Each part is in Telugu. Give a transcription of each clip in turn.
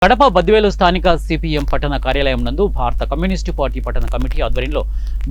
కడప బద్వేలు స్థానిక సిపిఎం పట్టణ కార్యాలయం నందు భారత కమ్యూనిస్టు పార్టీ పట్టణ కమిటీ ఆధ్వర్యంలో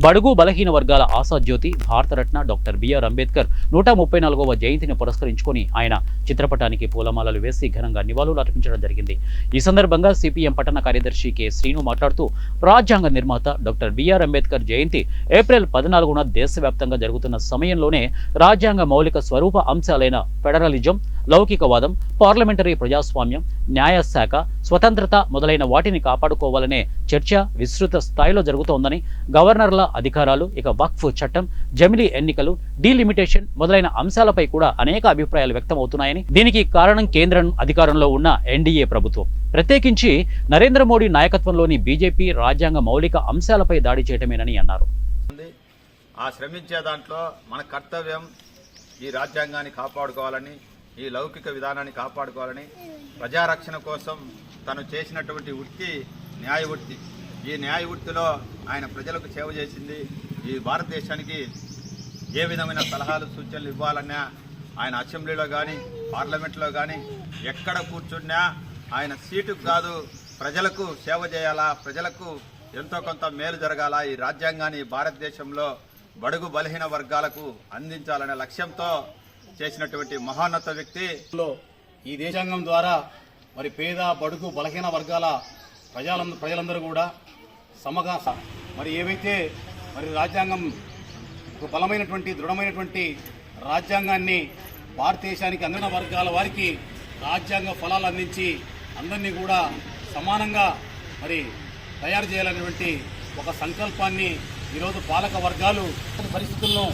బడుగు బలహీన వర్గాల ఆశాజ్యోతి భారతరత్న డాక్టర్ బిఆర్ అంబేద్కర్ 134వ జయంతిని పురస్కరించుకొని ఆయన చిత్రపటానికి పూలమాలలు వేసి ఘనంగా నివాళులు అర్పించడం జరిగింది. ఈ సందర్భంగా సిపిఎం పట్టణ కార్యదర్శి కె శ్రీను మాట్లాడుతూ రాజ్యాంగ నిర్మాత డాక్టర్ బిఆర్ అంబేద్కర్ జయంతి ఏప్రిల్ 14న దేశవ్యాప్తంగా జరుగుతున్న సమయంలోనే రాజ్యాంగ మౌలిక స్వరూప అంశాలైన ఫెడరలిజం, లౌకికవాదం, పార్లమెంటరీ ప్రజాస్వామ్యం, న్యాయశాఖ, స్వతంత్రత మొదలైన వాటిని కాపాడుకోవాలనే చర్చ విస్తృత స్థాయిలో జరుగుతోందని, గవర్నర్ల అధికారాలు, ఇక వక్ఫ్ చట్టం, జమిలీ ఎన్నికలు, డీలిమిటేషన్ మొదలైన అంశాలపై కూడా అనేక అభిప్రాయాలు వ్యక్తమవుతున్నాయని, దీనికి కారణం కేంద్రం అధికారంలో ఉన్న ఎన్డీఏ ప్రభుత్వం, ప్రత్యేకించి నరేంద్ర మోడీ నాయకత్వంలోని బీజేపీ రాజ్యాంగ మౌలిక అంశాలపై దాడి చేయటమేనని అన్నారు. ఆ శ్రమించే దాంట్లో మన కర్తవ్యం ఈ రాజ్యాంగాన్ని కాపాడుకోవాలని, ఈ లౌకిక విధానాన్ని కాపాడుకోవాలని, ప్రజారక్షణ కోసం తను చేసినటువంటి వృత్తి న్యాయ వృత్తి. ఈ న్యాయ వృత్తిలో ఆయన ప్రజలకు సేవ చేసింది. ఈ భారతదేశానికి ఏ విధమైన సలహాలు సూచనలు ఇవ్వాలన్నా ఆయన అసెంబ్లీలో కానీ పార్లమెంట్లో కానీ ఎక్కడ కూర్చున్నా ఆయన సీటుకు కాదు, ప్రజలకు సేవ చేయాలా, ప్రజలకు ఎంతో కొంత మేలు జరగాల, ఈ రాజ్యాంగాన్ని భారతదేశంలో బడుగు బలహీన వర్గాలకు అందించాలనే లక్ష్యంతో చేసినటువంటి మహోన్నత వ్యక్తి. ఈ దేశాంగం ద్వారా మరి పేద బడుగు బలహీన వర్గాల ప్రజలందరూ కూడా సమగా మరి ఏవైతే మరి రాజ్యాంగం ఒక బలమైనటువంటి దృఢమైనటువంటి రాజ్యాంగాన్ని భారతదేశానికి అందిన వర్గాల వారికి రాజ్యాంగ ఫలాలు అందించి అందరినీ కూడా సమానంగా మరి తయారు చేయాలనేటువంటి ఒక సంకల్పాన్ని ఈరోజు పాలక వర్గాలు పరిస్థితుల్లో